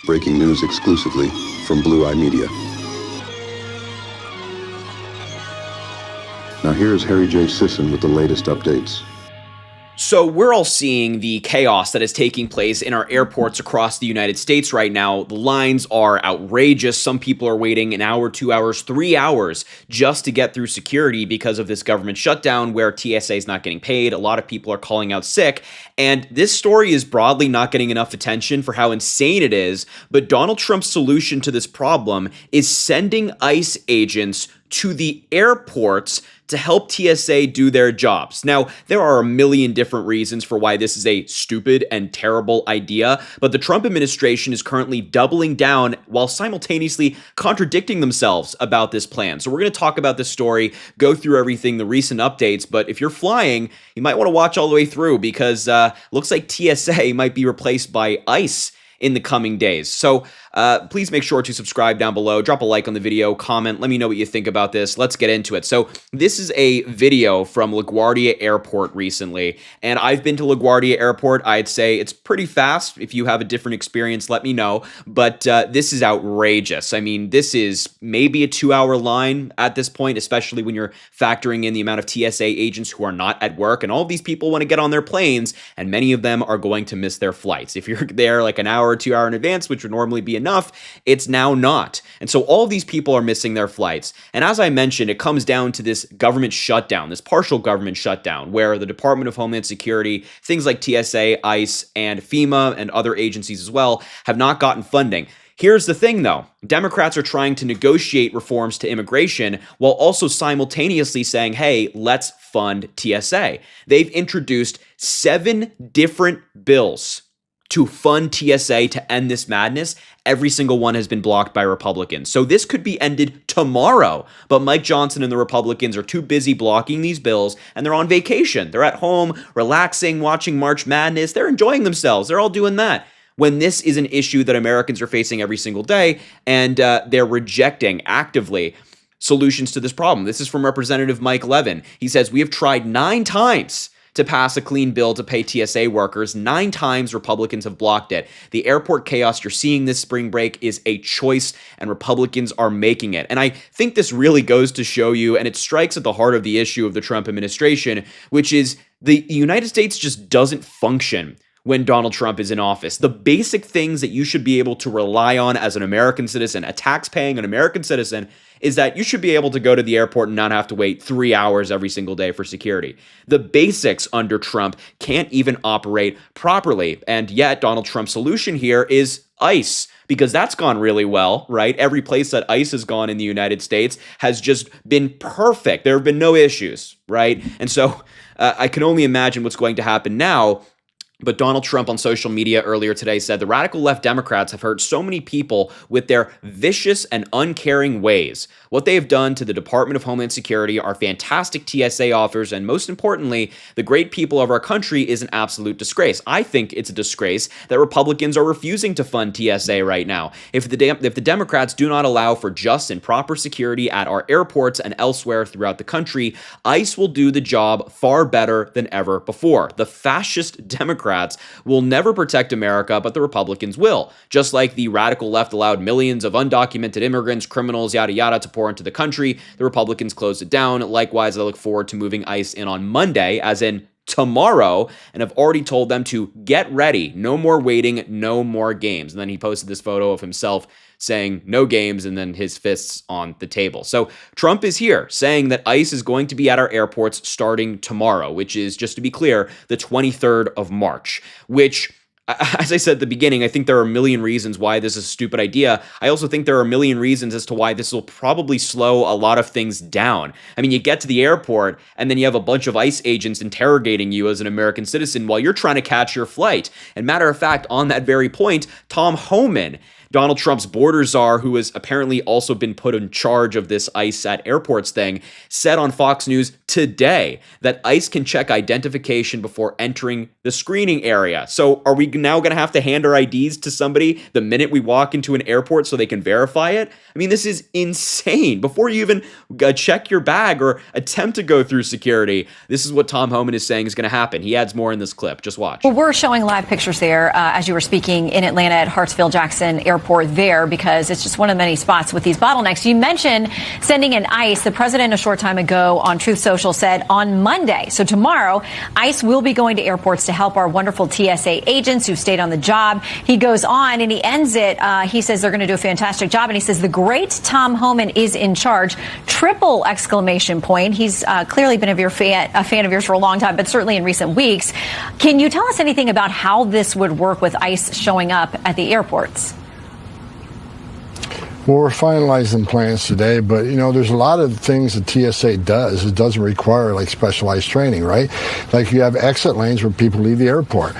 Breaking news exclusively from Blue Eye Media. Now here's Harry J. Sisson with the latest updates. So we're all seeing the chaos that is taking place in our airports across the United States right now. The lines are outrageous. Some people are waiting an hour, 2 hours, 3 hours just to get through security because of this government shutdown where TSA is not getting paid. A lot of people are calling out sick. And this story is broadly not getting enough attention for how insane it is. But Donald Trump's solution to this problem is sending ICE agents to the airports to help TSA do their jobs. Now, there are a million different reasons for why this is a stupid and terrible idea, but the Trump administration is currently doubling down while simultaneously contradicting themselves about this plan. So we're going to talk about this story, go through everything, the recent updates, but if you're flying, you might want to watch all the way through because looks like TSA might be replaced by ICE in the coming days. So please make sure to subscribe down below, drop a like on the video, comment, let me know what you think about this. Let's get into it. So this is a video from LaGuardia Airport recently, and I've been to LaGuardia Airport. I'd say it's pretty fast. If you have a different experience, let me know, but this is outrageous. I mean, this is maybe a 2-hour line at this point, especially when you're factoring in the amount of TSA agents who are not at work, and all of these people want to get on their planes, and many of them are going to miss their flights. If you're there like an hour or 2 hour in advance, which would normally be enough, it's now not. And so all of these people are missing their flights. And as I mentioned, it comes down to this government shutdown, this partial government shutdown, where the Department of Homeland Security, things like TSA, ICE, and FEMA, and other agencies as well, have not gotten funding. Here's the thing, though. Democrats are trying to negotiate reforms to immigration while also simultaneously saying, hey, let's fund TSA. They've introduced 7 different bills to fund TSA to end this madness. Every single one has been blocked by Republicans. So this could be ended tomorrow, but Mike Johnson and the Republicans are too busy blocking these bills, and they're on vacation. They're at home, relaxing, watching March Madness. They're enjoying themselves. They're all doing that, when this is an issue that Americans are facing every single day, and they're rejecting actively solutions to this problem. This is from Representative Mike Levin. He says, we have tried 9 times to pass a clean bill to pay TSA workers. 9 times Republicans have blocked it. The airport chaos you're seeing this spring break is a choice, and Republicans are making it. And I think this really goes to show you, and it strikes at the heart of the issue of the Trump administration, which is the United States just doesn't function when Donald Trump is in office. The basic things that you should be able to rely on as an American citizen, a tax-paying, an American citizen, is that you should be able to go to the airport and not have to wait 3 hours every single day for security. The basics under Trump can't even operate properly. And yet Donald Trump's solution here is ICE, because that's gone really well, right? Every place that ICE has gone in the United States has just been perfect. There have been no issues, right? And so I can only imagine what's going to happen now. But Donald Trump on social media earlier today said the radical left Democrats have hurt so many people with their vicious and uncaring ways. What they have done to the Department of Homeland Security, our fantastic TSA officers, and most importantly, the great people of our country is an absolute disgrace. I think it's a disgrace that Republicans are refusing to fund TSA right now. If the Democrats do not allow for just and proper security at our airports and elsewhere throughout the country, ICE will do the job far better than ever before. The fascist Democrats will never protect America, but the Republicans will. Just like the radical left allowed millions of undocumented immigrants, criminals, yada yada to pour into the country, the Republicans closed it down. Likewise, I look forward to moving ICE in on Monday, as in tomorrow, and I've already told them to get ready. No more waiting, no more games. And then he posted this photo of himself saying no games and then his fists on the table. So Trump is here saying that ICE is going to be at our airports starting tomorrow, which is, just to be clear, the 23rd of March, which, as I said at the beginning, I think there are a million reasons why this is a stupid idea. I also think there are a million reasons as to why this will probably slow a lot of things down. I mean, you get to the airport and then you have a bunch of ICE agents interrogating you as an American citizen while you're trying to catch your flight. And matter of fact, on that very point, Tom Homan, Donald Trump's border czar, who has apparently also been put in charge of this ICE at airports thing, said on Fox News today that ICE can check identification before entering the screening area. So are we now going to have to hand our IDs to somebody the minute we walk into an airport so they can verify it? I mean, this is insane. Before you even check your bag or attempt to go through security, this is what Tom Homan is saying is going to happen. He adds more in this clip. Just watch. Well, we're showing live pictures there as you were speaking in Atlanta at Hartsfield-Jackson Airport there, because it's just one of many spots with these bottlenecks. You mentioned sending in ICE. The president a short time ago on Truth Social said on Monday, so tomorrow, ICE will be going to airports to help our wonderful TSA agents who stayed on the job. He goes on and he ends it. He says they're going to do a fantastic job. And he says the great Tom Homan is in charge. Triple exclamation point. He's clearly been a fan of yours for a long time, but certainly in recent weeks. Can you tell us anything about how this would work with ICE showing up at the airports? Well, we're finalizing plans today, but, there's a lot of things that TSA does. It doesn't require, specialized training, right? Like you have exit lanes where people leave the airport.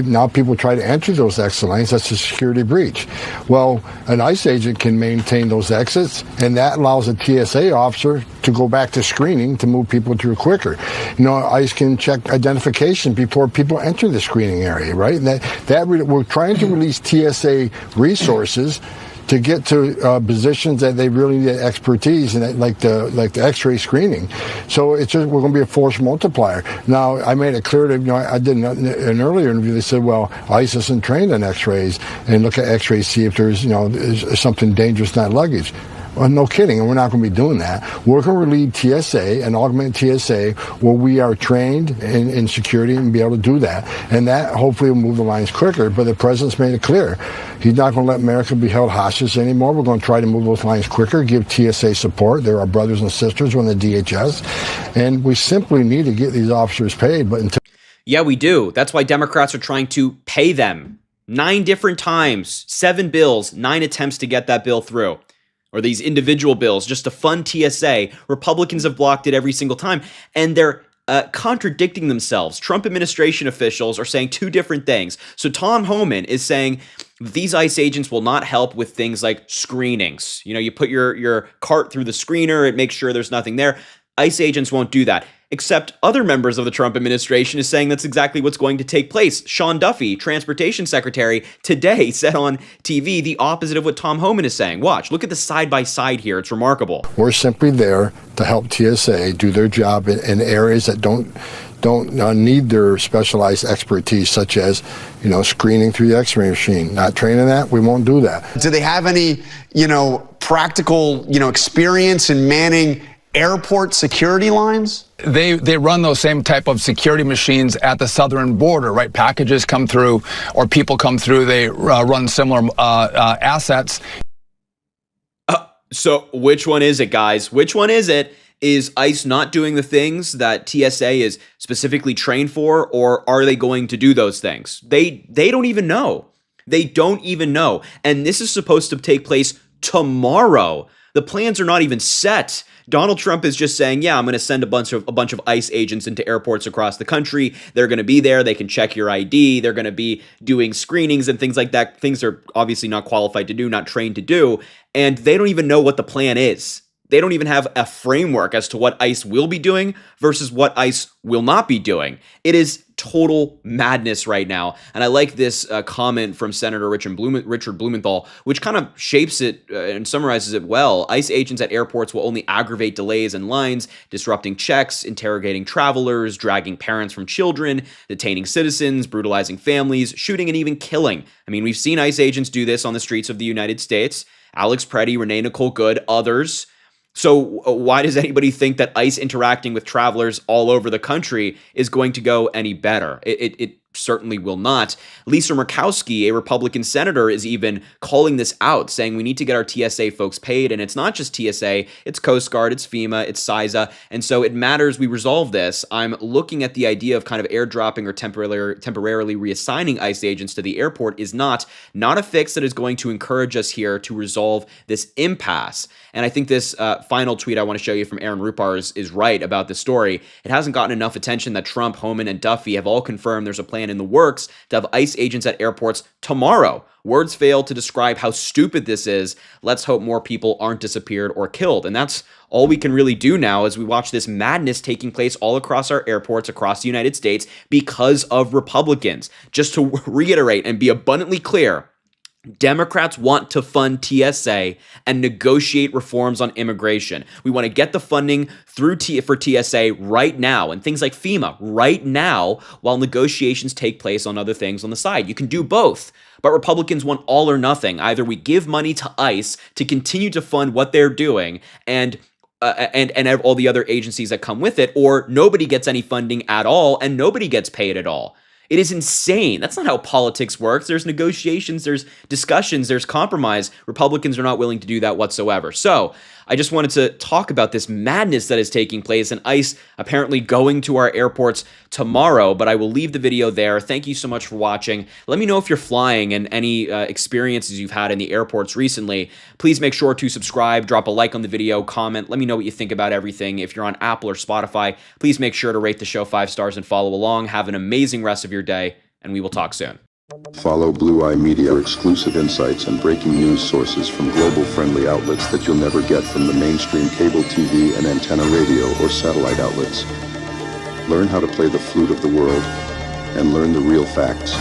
Now people try to enter those exit lanes. That's a security breach. Well, an ICE agent can maintain those exits, and that allows a TSA officer to go back to screening to move people through quicker. ICE can check identification before people enter the screening area, right? And we're trying to release TSA resources to get to positions that they really need expertise in, like the X-ray screening. So we're going to be a force multiplier. Now, I made it clear that I did an earlier interview. They said, well, ICE isn't trained on X-rays, and look at X-rays, see if there's is something dangerous, not luggage. Well, no kidding, and we're not going to be doing that. We're going to relieve TSA and augment TSA where we are trained in security and be able to do that. And that hopefully will move the lines quicker. But the president's made it clear. He's not going to let America be held hostage anymore. We're going to try to move those lines quicker, give TSA support. They're our brothers and sisters on the DHS. And we simply need to get these officers paid. Yeah, we do. That's why Democrats are trying to pay them 9 different times, 7 bills, 9 attempts to get that bill through. Or these individual bills just to fund TSA. Republicans have blocked it every single time. And they're contradicting themselves. Trump administration officials are saying 2 different things. So Tom Homan is saying these ICE agents will not help with things like screenings. You put your cart through the screener, it makes sure there's nothing there. ICE agents won't do that. Except other members of the Trump administration is saying that's exactly what's going to take place. Sean Duffy, transportation secretary, today said on TV the opposite of what Tom Homan is saying. Watch, look at the side-by-side here. It's remarkable. We're simply there to help TSA do their job in areas that don't need their specialized expertise, such as, screening through the X-ray machine. Not training that, we won't do that. Do they have any, practical, experience in manning airport security lines? They run those same type of security machines at the southern border, right? Packages come through or people come through. They run similar assets. So which one is it, guys? Which one is it? Is ICE not doing the things that TSA is specifically trained for, or are they going to do those things? They don't even know. They don't even know. And this is supposed to take place tomorrow. The plans are not even set. Donald Trump is just saying, yeah, I'm going to send a bunch of ICE agents into airports across the country. They're going to be there. They can check your ID. They're going to be doing screenings and things like that. Things they're obviously not qualified to do, not trained to do. And they don't even know what the plan is. They don't even have a framework as to what ICE will be doing versus what ICE will not be doing. It is total madness right now. And I like this comment from Senator Richard Blumenthal, which kind of shapes it and summarizes it well. ICE agents at airports will only aggravate delays in lines, disrupting checks, interrogating travelers, dragging parents from children, detaining citizens, brutalizing families, shooting, and even killing. I mean, we've seen ICE agents do this on the streets of the United States. Alex Preddy, Renee Nicole Good, others. So why does anybody think that ICE interacting with travelers all over the country is going to go any better? It certainly will not. Lisa Murkowski, a Republican senator, is even calling this out, saying we need to get our TSA folks paid. And it's not just TSA, it's Coast Guard, it's FEMA, it's CISA. And so it matters we resolve this. I'm looking at the idea of kind of airdropping or temporarily reassigning ICE agents to the airport is not a fix that is going to encourage us here to resolve this impasse. And I think this final tweet I want to show you from Aaron Rupar is right about this story. It hasn't gotten enough attention that Trump, Homan, and Duffy have all confirmed there's a plan plan in the works to have ICE agents at airports tomorrow. Words fail to describe how stupid this is. Let's hope more people aren't disappeared or killed. And that's all we can really do now as we watch this madness taking place all across our airports across the United States because of Republicans. Just to reiterate and be abundantly clear, Democrats want to fund TSA and negotiate reforms on immigration. We want to get the funding through for TSA right now and things like FEMA right now while negotiations take place on other things on the side. You can do both. But Republicans want all or nothing. Either we give money to ICE to continue to fund what they're doing and all the other agencies that come with it, or nobody gets any funding at all and nobody gets paid at all. It is insane. That's not how politics works. There's negotiations, there's discussions, there's compromise. Republicans are not willing to do that whatsoever. So I just wanted to talk about this madness that is taking place and ICE apparently going to our airports tomorrow, but I will leave the video there. Thank you so much for watching. Let me know if you're flying and any experiences you've had in the airports recently. Please make sure to subscribe, drop a like on the video, comment. Let me know what you think about everything. If you're on Apple or Spotify, please make sure to rate the show 5 stars and follow along. Have an amazing rest of your day, and we will talk soon. Follow Blue Eye Media for exclusive insights and breaking news sources from global-friendly outlets that you'll never get from the mainstream cable TV and antenna radio or satellite outlets. Learn how to play the flute of the world and learn the real facts.